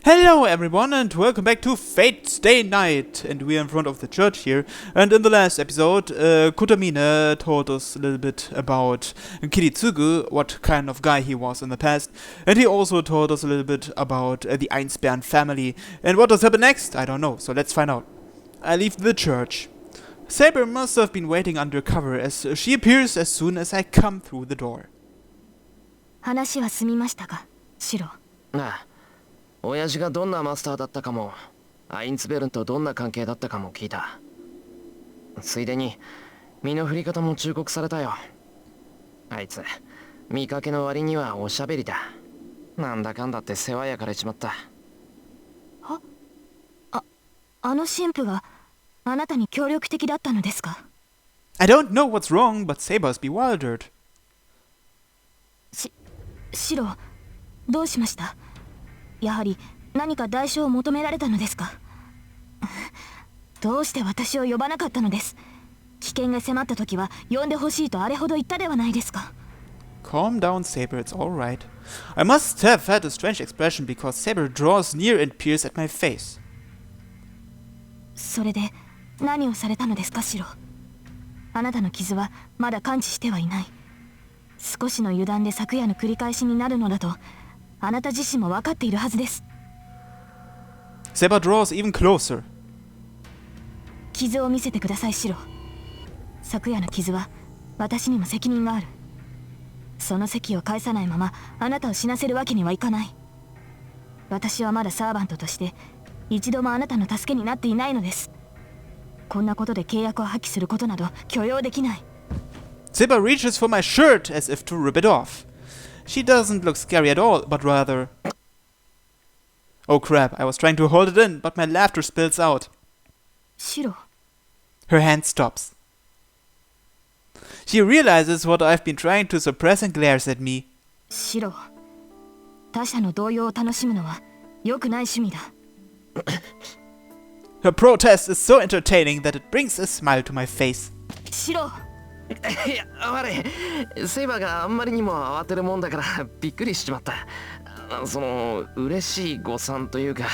Hello everyone and welcome back to Fate Stay Night, and we are in front of the church here. And in the last episode, Kotamine told us a little bit about Kiritsugu, what kind of guy he was in the past, and he also told us a little bit about the Einsperren family. And what does happen next? I don't know, so let's find out. I leave the church. Saber must have been waiting under cover as she appears as soon as I come through the door. 話は済みましたか、シロ。ああ、親父がどんなマスターだったかも、アインツベルンとどんな関係だったかも聞いた。ついでに身の振り方も忠告されたよ。あいつ見かけの割にはおしゃべりだ。なんだかんだって世話焼かれちまった。あの神父があなたに協力的だったのですか？ I don't know what's wrong, but Saber's bewildered. シロ、どうしました？やはり何か代償を求められたのですか？どうして私を呼ばなかったのです？危険が迫った時は呼んでほしいとあれほど言ったではないですか。 Calm down, Saber, it's alright. I must have had a strange expression because Saber draws near and peers at my face. それで何をされたのですか、シロ。あなたの傷はまだ完治してはいない。少しの油断で昨夜の繰り返しになるのだとあなた自身も分かっているはずです。 Saber draws even closer. 傷を見せてください、シロ。昨夜の傷は私にも責任がある。その責を返さないままあなたを死なせるわけにはいかない。私はまだサーバントとして一度もあなたの助けになっていないのです。こんなことで契約を破棄することなど許容できない。 Saber reaches for my shirt as if to rip it off. She doesn't look scary at all, but rather... Oh crap, I was trying to hold it in, but my laughter spills out. シロ。 Her hand stops. She realizes what I've been trying to suppress and glares at me. シロ、他者の動揺を楽しむのは良くない趣味だ。 Her protest is so entertaining that it brings a smile to my face. シロ。いや、悪い。セイバーがあんまりにも慌てるもんだからびっくりしちまった。その嬉しい誤算というか、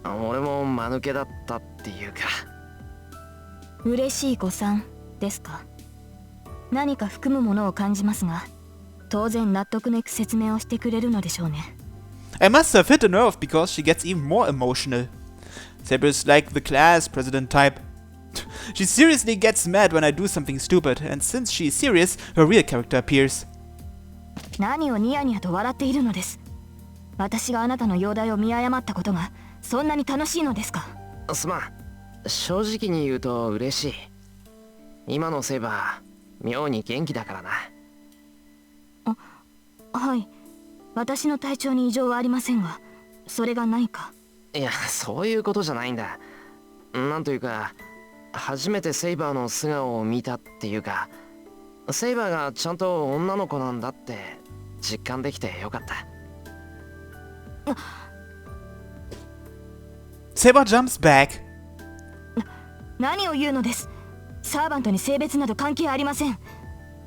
俺も間抜けだったっていうか。嬉しい誤算ですか？何か含むものを感じますが、当然納得のいく説明をしてくれるのでしょうね。 I must have hit a nerve because she gets even more emotional. Saber's like the class president type. She seriously gets mad when I do something stupid, and since she's serious, her real character appears. 何をニヤニヤと笑っているのです。私があなたの容体を見誤ったことがそんなに楽しいのですか？すまん。正直に言うと嬉しい。今のセイバー、妙に元気だからな。はい。私の体調に異常はありませんが、それが何か？いや、そういうことじゃないんだ。なんというか、初めてセイバーの素顔を見たっていうか、セイバーがちゃんと女の子なんだって実感できてよかった。Saber jumps back. 何を言うのです。サーバントに性別など関係ありません。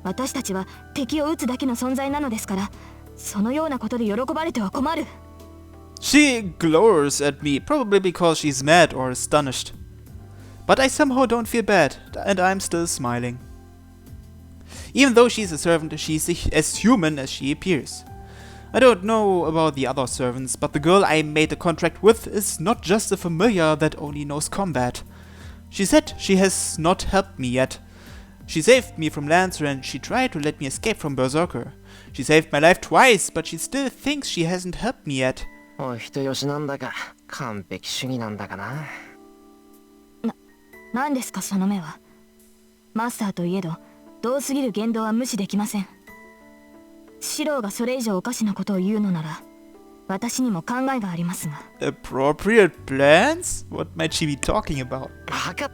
私たちは敵を撃つだけの存在なのですから、そのようなことで喜ばれては困る。 She glowers at me, probably because she's mad or astonished. But I somehow don't feel bad, and I'm still smiling. Even though she's a servant, she's as human as she appears. I don't know about the other servants, but the girl I made a contract with is not just a familiar that only knows combat. She said she has not helped me yet. She saved me from Lancer and she tried to let me escape from Berserker. She saved my life twice, but she still thinks she hasn't helped me yet. お人よしなんだか完璧主義なんだかな。何ですかその目は。マスターといえどどうすぎる言動は無視できません。シローがそれ以上おかしなことを言うのなら私にも考えがありますが。 Appropriate plans? What might she be talking about? 分か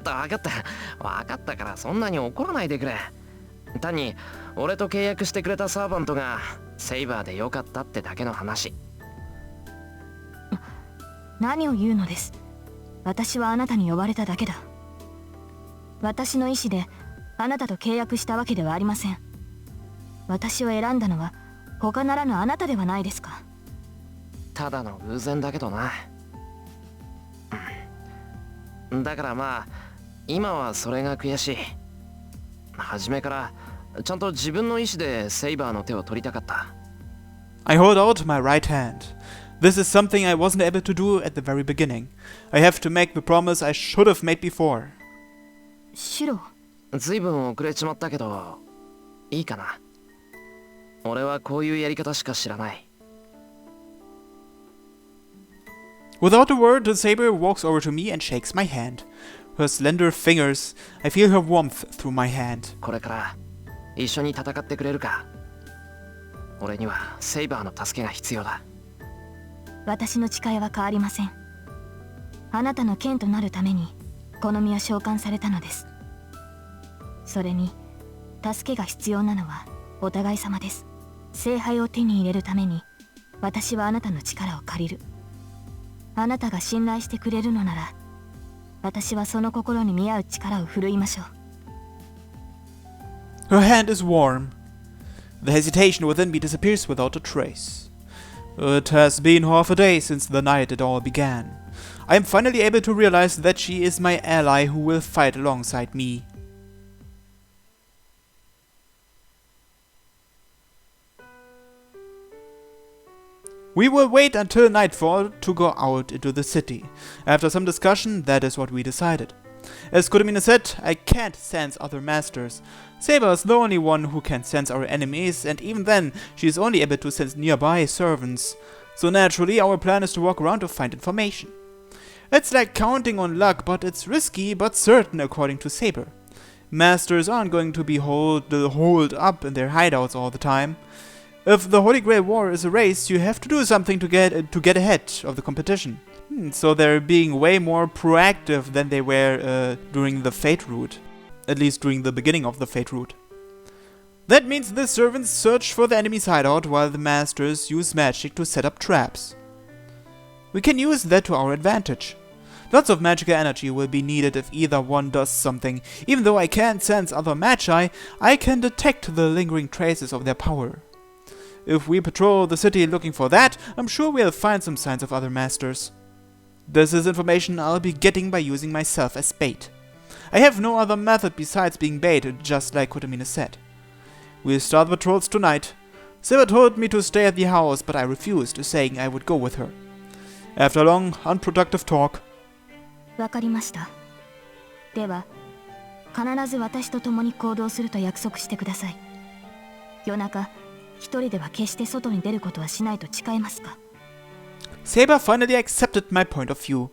ったからそんなに怒らないでくれ。単に俺と契約してくれたサーバントがセイバーでよかったってだけの話。何を言うのです。私はあなたに呼ばれただけだ。私の意思であなたと契約したわけではありません。私を選んだのは他ならぬあなたではないですか。ただの偶然だけどな。だからまあ今はそれが悔しい。初めからちゃんと自分の意志でセイバーの手を取りたかった。I hold out my right hand. This is something I wasn't able to do at the very beginning. I have to make the promise I should have made before. シロ、ずいぶん遅れちまったけどいいかな。俺はこういうやり方しか知らない。Without a word, the saber walks over to me and shakes my hand. Her slender fingers, I feel her warmth through my hand. これから一緒に戦ってくれるか。俺にはセイバーの助けが必要だ。私の誓いは変わりません。あなたの剣となるためにこの身は召喚されたのです。それに助けが必要なのはお互い様です。聖杯を手に入れるために私はあなたの力を借りる。あなたが信頼してくれるのなら私はその心に見合う力を振るいましょう。 Her hand is warm. The hesitation within me disappears without a trace. It has been half a day since the night it all began. I am finally able to realize that she is my ally who will fight alongside me. We will wait until nightfall to go out into the city. After some discussion, that is what we decided. As Kurumina said, I can't sense other masters. Saber is the only one who can sense our enemies, and even then, she is only able to sense nearby servants. So naturally, our plan is to walk around to find information. It's like counting on luck, but it's risky but certain according to Saber. Masters aren't going to be holed up in their hideouts all the time. If the Holy Grail War is a race, you have to do something to get ahead of the competition. So they're being way more proactive than they were during the Fate route. At least during the beginning of the Fate route. That means the servants search for the enemy's hideout while the masters use magic to set up traps. We can use that to our advantage. Lots of magical energy will be needed if either one does something. Even though I can't sense other magi, I can detect the lingering traces of their power. If we patrol the city looking for that, I'm sure we'll find some signs of other masters. This is information I'll be getting by using myself as bait. I have no other method besides being bait, just like Kurumina said. We'll start the patrols tonight. Saber told me to stay at the house, but I refused, saying I would go with her. After a long, unproductive talk, わかりました。では、必ず私と共に行動すると約束してください。夜中、一人では決して外に出ることはしないと誓いますか？ Saber finally accepted my point of view.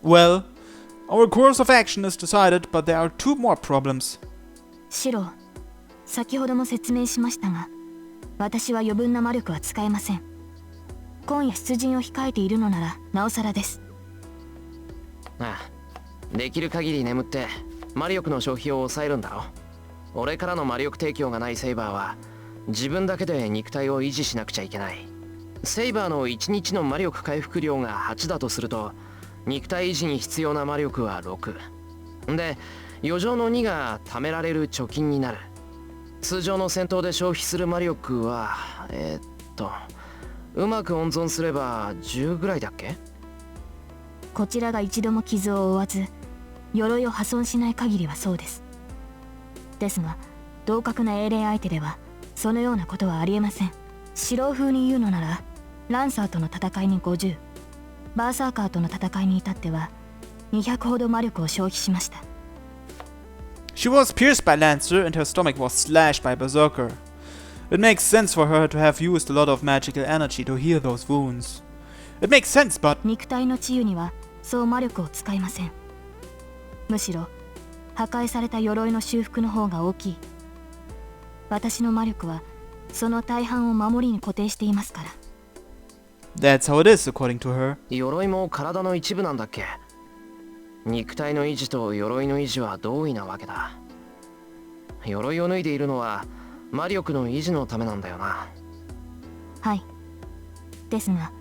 Well, our course of action is decided, but there are two more problems. シロ、先ほども説明しましたが、私は余分な魔力は使えません。今夜出陣を控えているのならなおさらです。ああ、できる限り眠って魔力の消費を抑えるんだろ。俺からの魔力提供がないセイバーは自分だけで肉体を維持しなくちゃいけない。セイバーの1日の魔力回復量が8だとすると、肉体維持に必要な魔力は6で、余剰の2が貯められる貯金になる。通常の戦闘で消費する魔力はうまく温存すれば10ぐらいだっけ？こちらが一度も傷を負わず鎧を破損しない限りはそうです。ですが同格な英霊相手ではそのようなことはありえません。四郎風に言うのならランサーとの戦いに50、バーサーカーとの戦いに至っては200ほど魔力を消費しました。She was pierced by Lancer and her stomach was slashed by Berserker. It makes sense for her to have used a lot of magical energy to heal those wounds. It makes sense, but 肉体の治癒にはそう魔力を使いません。むしろ破壊された鎧の修復の方が大きい。私の魔力はその大半を守りに固定していますから。that's how it is, according to her. 鎧も体の一部なんだっけ？肉体の維持と鎧の維持は同意なわけだ。鎧を脱いでいるのは魔力の維持のためなんだよな。はい。ですが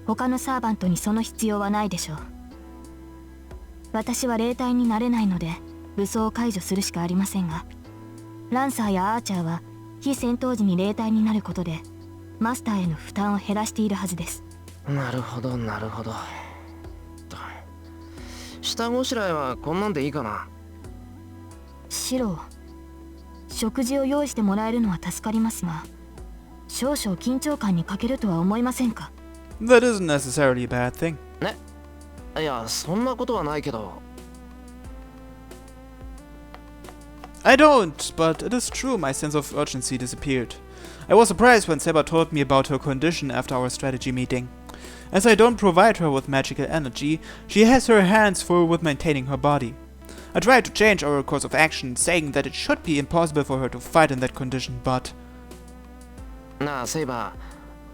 他のサーバントにその必要はないでしょう。私は霊体になれないので武装を解除するしかありませんが、ランサーやアーチャーは非戦闘時に霊体になることでマスターへの負担を減らしているはずです。なるほどなるほど。下ごしらえはこんなんでいいかな。シロ、食事を用意してもらえるのは助かりますが、少々緊張感に欠けるとは思いませんか？ That isn't necessarily a bad thing. ね、いやそんなことはないけど。I don't, but it is true my sense of urgency disappeared. I was surprised when Seba told me about her condition after our strategy meeting. As I don't provide her with magical energy, she has her hands full with maintaining her body. I tried to change our course of action, saying that it should be impossible for her to fight in that condition, but... なあセイバ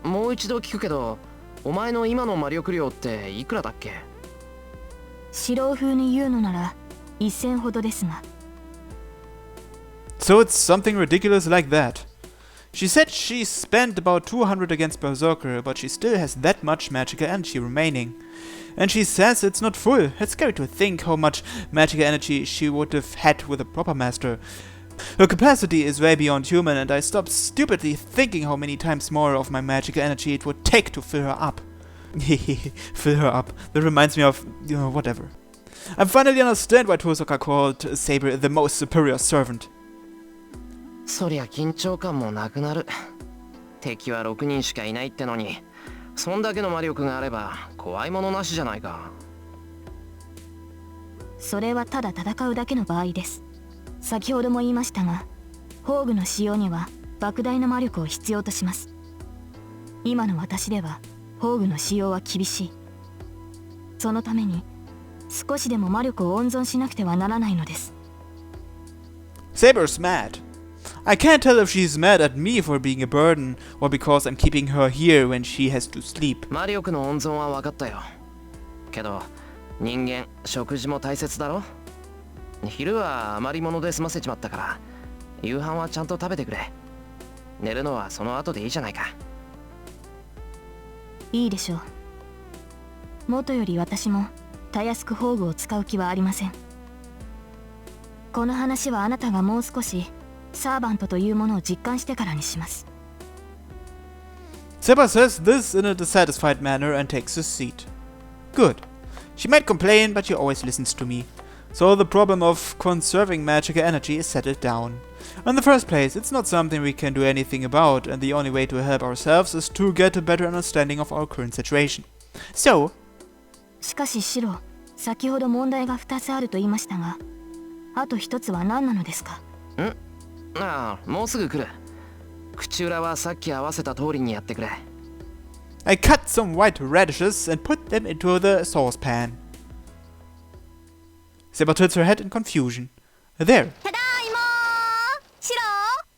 ー、もう一度聞くけど、お前の今の魔力量っていくらだっけ？シロ風に言うのなら1000ほどですが。So it's something ridiculous like that. She said she spent about 200 against Berserker, but she still has that much magical energy remaining. And she says it's not full. It's scary to think how much magical energy she would have had with a proper master. Her capacity is way beyond human, and I stopped stupidly thinking how many times more of my magical energy it would take to fill her up. Fill her up. That reminds me of, whatever. I finally understand why Tosoka called Saber the most superior servant. そりゃ緊張感もなくなる。敵は6人しかいないってのに、そんだけの魔力があれば怖いものなしじゃないか。それはただ戦うだけの場合です。先ほども言いましたが、宝具の使用には莫大な魔力を必要とします。今の私では宝具の使用は厳しい。そのために少しでも魔力を温存しなくてはならないのです。Saber's mad. I can't tell if she's mad at me for being a burden or because I'm keeping her here when she has to sleep. 魔力の温存は分かったよ。けど人間食事も大切だろ。昼は余り物で済ませちまったから、夕飯はちゃんと食べてくれ。寝るのはその後でいいじゃないか。いいでしょう。元より私もたやすく宝具を使う気はありません。この話はあなたがもう少しサーバントというものを実感してからにします。Seba says this in a dissatisfied manner and takes his seat. Good. She might complain, but she always listens to me. So the problem of conserving magical energy is settled down. In the first place, it's not something we can do anything about, and the only way to help ourselves is to get a better understanding of our current situation. So... しかしシロ、先ほど問題が2つあると言いましたが、あと1つは何なのですか？ああ、もうすぐ来る。口裏はさっき合わせた通りにやってくれ。I cut some white radishes and put them into the saucepan. Seba tilts her head in confusion. There. ただいまー。シロ、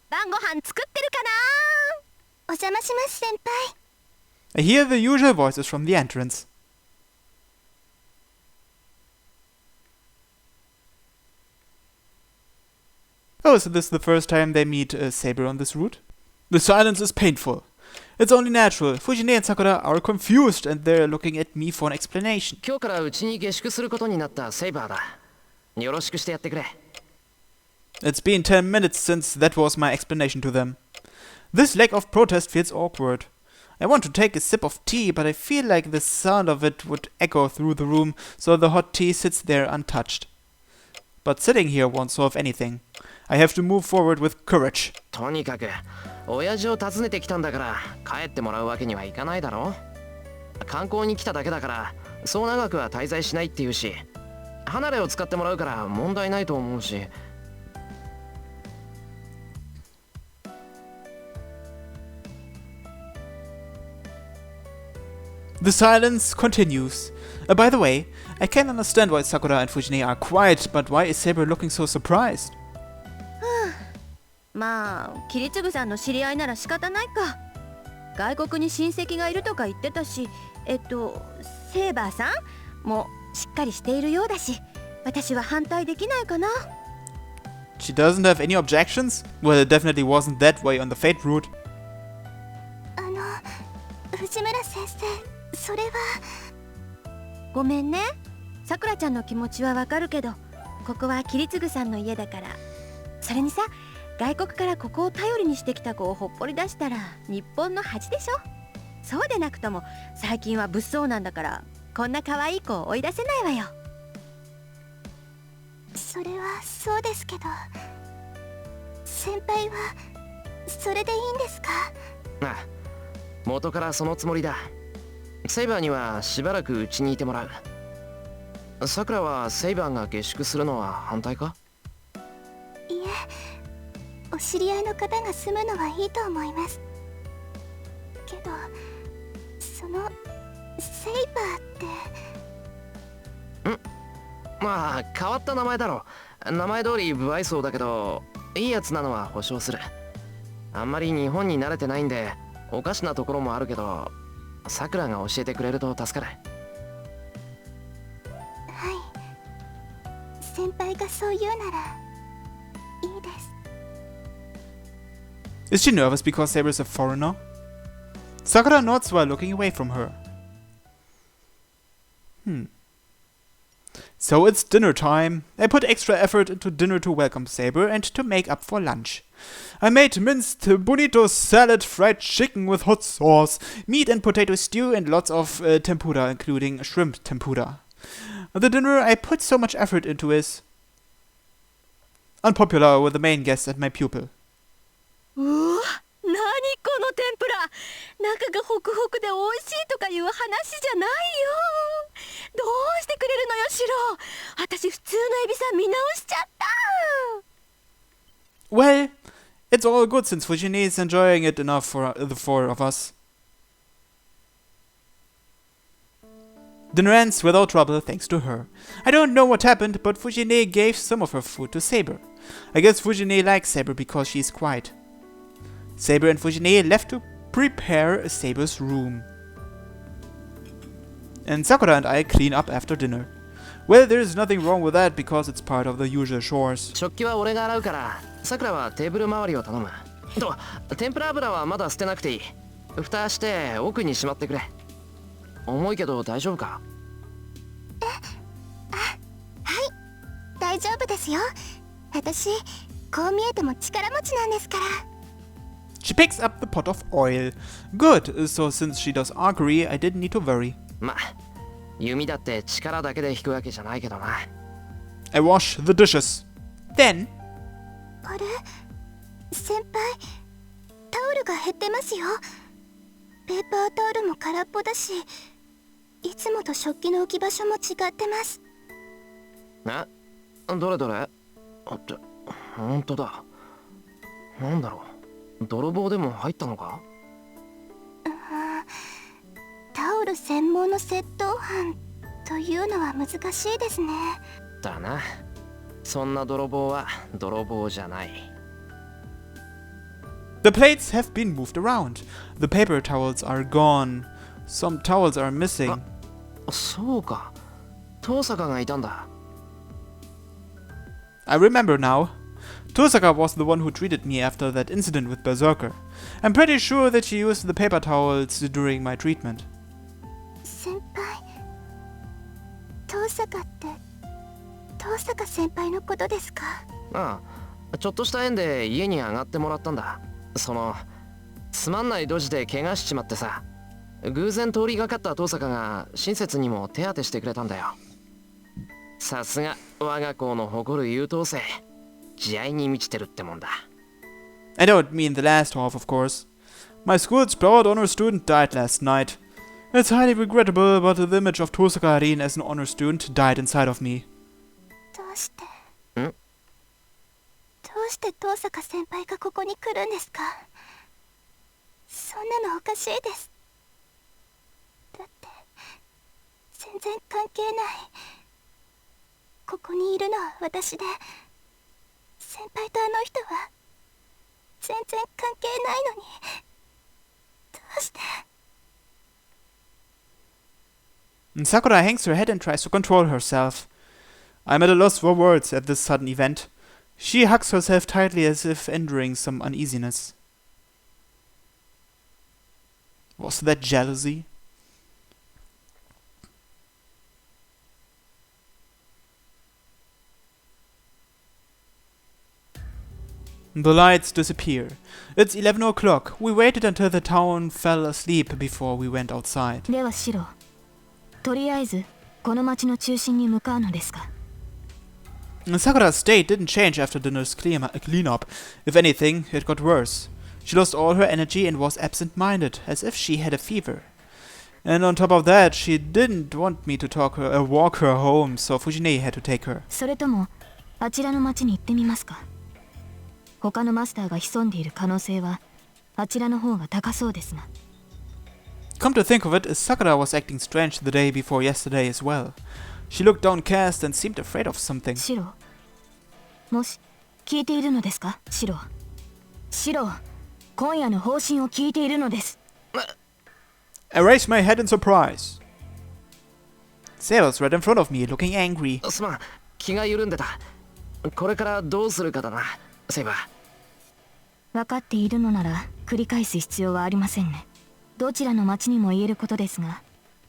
晩ご飯作ってるかな？お邪魔します先輩。I hear the usual voices from the entrance. Oh, so this is the first time they meet Saber on this route? The silence is painful. It's only natural. Fujine and Sakura are confused and they're looking at me for an explanation. 今日からうちに下宿することになったセイバーだ。よろしくしてやってくれ。It's been 10 minutes since that was my explanation to them. This lack of protest feels awkward. I want to take a sip of tea, but I feel like the sound of it would echo through the room, so the hot tea sits there untouched. But sitting here won't solve anything. I have to move forward with courage. とにかく親父を訪ねてきたんだから帰ってもらうわけにはいかないだろ。観光に来ただけだからそう長くは滞在しないっていうし、離れを使ってもらうから問題ないと思うし。The silence continues. By the way, I can understand why Sakura and Fujine are quiet, but why is Saber looking so surprised? まあ、キリツグさんの知り合いなら仕方ないか。外国に親戚がいるとか言ってたし、セーバーさんもしっかりしているようだし、私は反対できないかな。She doesn't have any objections? Well, it definitely wasn't that way on the Fate route. 藤村先生、それは。ごめんね。さくらちゃんの気持ちはわかるけど、ここはキリツグさんの家だから。それにさ、外国からここを頼りにしてきた子をほっぽり出したら日本の恥でしょ。そうでなくとも最近は物騒なんだからこんな可愛い子を追い出せないわよ。それはそうですけど、先輩はそれでいいんですか？ああ、元からそのつもりだ。セイバーにはしばらくうちにいてもらう。さくらはセイバーが下宿するのは反対か？いえ、お知り合いの方が住むのはいいと思います。けどそのセイバーって。まあ変わった名前だろ。名前通り不愛想だけどいいやつなのは保証する。あんまり日本に慣れてないんでおかしなところもあるけど、さくらが教えてくれると助かる。はい、先輩がそう言うならいいです。 Is she nervous because Saber is a foreigner? Sakura nods while looking away from her. So it's dinner time. I put extra effort into dinner to welcome Saber and to make up for lunch. I made minced bonito salad, fried chicken with hot sauce, meat and potato stew, and lots of tempura, including shrimp tempura. The dinner I put so much effort into is unpopular with the main guests and my pupil. うわ、何この天ぷら、中がホクホクで美味しいとかいう話じゃないよ。どうしてくれるのよシロ。私普通のエビさん見直しちゃった。 Well, it's all good since Fujine is enjoying it enough for the four of us. Dinner ends without trouble thanks to her. I don't know what happened, but Fujine gave some of her food to Saber. I guess Fujine likes Saber because she's quiet. Saber and Fujine left to prepare Saber's room. And Sakura and I clean up after dinner. Well, there's nothing wrong with that because it's part of the usual chores. 食器は俺が洗うから、さくらはテーブル周りを頼む。と、天ぷら油はまだ捨てなくていい。蓋して奥にしまってくれ。重いけど大丈夫か？大丈夫ですよ。私こう見えても力持ちなんですから。 She picks up the pot of oil. Good, so since she does archery, I didn't need to worry. ま、弓だって力だけで引くわけじゃないけどな。I wash the dishes. Then, あれ、先輩、タオルが減ってますよ。ペーパータオルも空っぽだし、いつもと食器の置き場所も違ってます。え、どれどれ？あって、ほんとだ。なんだろう、泥棒でも入ったのか？タオル専門の窃盗犯というのは難しいですね。だな。そんな泥棒は泥棒じゃない。the plates have been moved around. The paper towels are gone. Some towels are missing. そうか。遠坂がいたんだ。I remember now. Tosaka was the one who treated me after that incident with Berserker. I'm pretty sure that she used the paper towels during my treatment. 先輩、遠坂って遠坂先輩のことですか？ああ、ちょっとした縁で家に上がってもらったんだ。そのつまんないドジで怪我しちまってさ、偶然通りがかった遠坂が親切にも手当てしてくれたんだよ。さすが我が校の誇る優等生、慈愛に満ちてるってもんだ。 I don't mean the last half, of course. My school's proud honor student died last night. It's highly regrettable, but the image of Tosaka Harin as an honor student died inside of me. どうして？ん？どうして遠坂先輩がここに来るんですか？そんなのおかしいです。だって全然関係ない。ここにいるのは私で、先輩とあの人は全然関係ないのに、どうして？ And Sakura hangs her head and tries to control herself. I'm at a loss for words at this sudden event. She hugs herself tightly as if enduring some uneasiness. Was that jealousy? The lights disappear. It's 11 o'clock. We waited until the town fell asleep before we went outside. ではシロ、とりあえずこの町の中心に向かうのですか。 Sakura's state didn't change after dinner's cleanup. If anything, it got worse. She lost all her energy and was absent-minded, as if she had a fever. And on top of that, she didn't want me to walk her home, so Fujine had to take her. それともあちらの町に行ってみますか。他のマスターが潜んでいる可能性はあちらの方が高そうですが。 Come to think of it, Sakura was acting strange the day before yesterday as well. She looked downcast and seemed afraid of something. シロ、もし聞いているのですか。シロ、シロ、今夜の方針を聞いているのです。 I raised my head in surprise. Saber was right in front of me, looking angry. すまん、気が緩んでた。これからどうするかだな、セイバー。分かっているのなら繰り返す必要はありませんね。どちらの町にも言えることですが、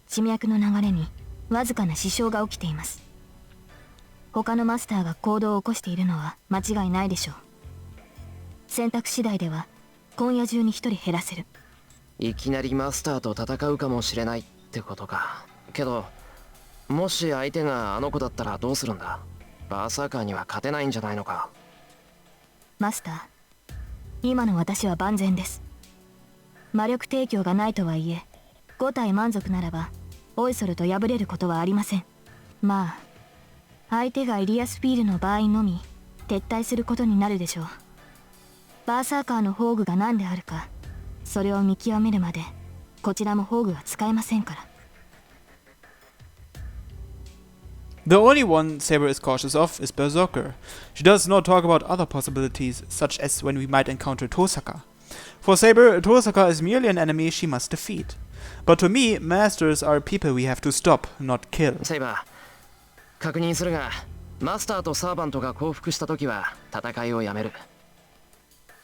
地脈の流れにわずかな支障が起きています。他のマスターが行動を起こしているのは間違いないでしょう。選択次第では今夜中に一人減らせる。いきなりマスターと戦うかもしれないってことか。けどもし相手があの子だったらどうするんだ。バーサーカーには勝てないんじゃないのか。マスター、今の私は万全です。魔力提供がないとはいえ5体満足ならばオイソルと破れることはありません。まあ相手がイリアスフィールの場合のみ撤退することになるでしょう。バーサーカーの宝具が何であるかそれを見極めるまでこちらも宝具は使えませんから。 The only one Saber is cautious of is Berserker. She does not talk about other possibilities, such as when we might encounter Tosaka. For Saber, Tosaka is merely an enemy she must defeat. But to me, masters are people we have to stop, not kill. セイバー、確認するが、マスターとサーバントが降伏した時は戦いをやめる。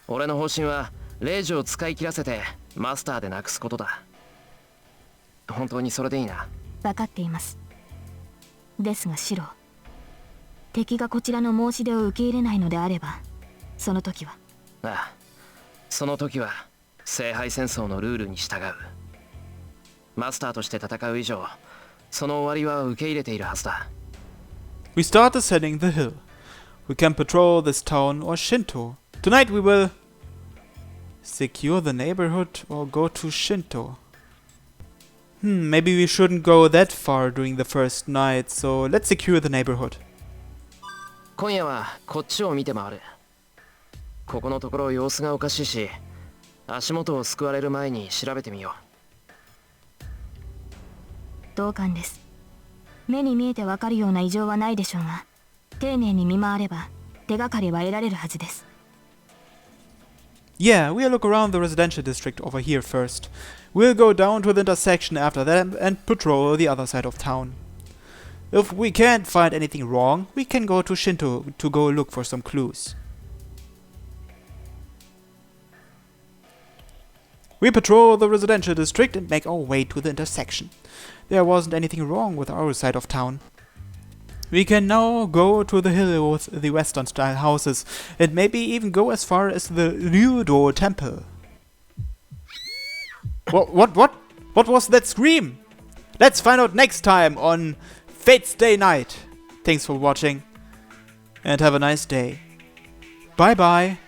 俺の方針はレイジを使い切らせてマスターでなくすことだ。本当にそれでいいな。分かっています。ですがシロ、敵がこちらの申し出を受け入れないのであればその時は。ああ、その時は聖杯戦争のルールに従う。マスターとして戦う以上、その終わりは受け入れているはずだ。We start ascending the hill. We can patrol this town or Shinto. Tonight we will secure the neighborhood or go to Shinto. Maybe we shouldn't go that far during the first night, so let's secure the neighborhood. 今夜はこっちを見て回る。ここのところ様子がおかしいし、足元を救われる前に調べてみよう。同感です。目に見えてわかるような異常はないでしょうが、丁寧に見回れば手がかりは得られるはずです。Yeah, we'll look around the residential district over here first. We'll go down to the intersection after that and patrol the other side of town. If we can't find anything wrong, we can go to Shinto to go look for some clues. We patrol the residential district and make our way to the intersection. There wasn't anything wrong with our side of town. We can now go to the hill with the western-style houses, and maybe even go as far as the Ryudo temple. What was that scream? Let's find out next time on Fate's Day Night. Thanks for watching, and have a nice day. Bye bye.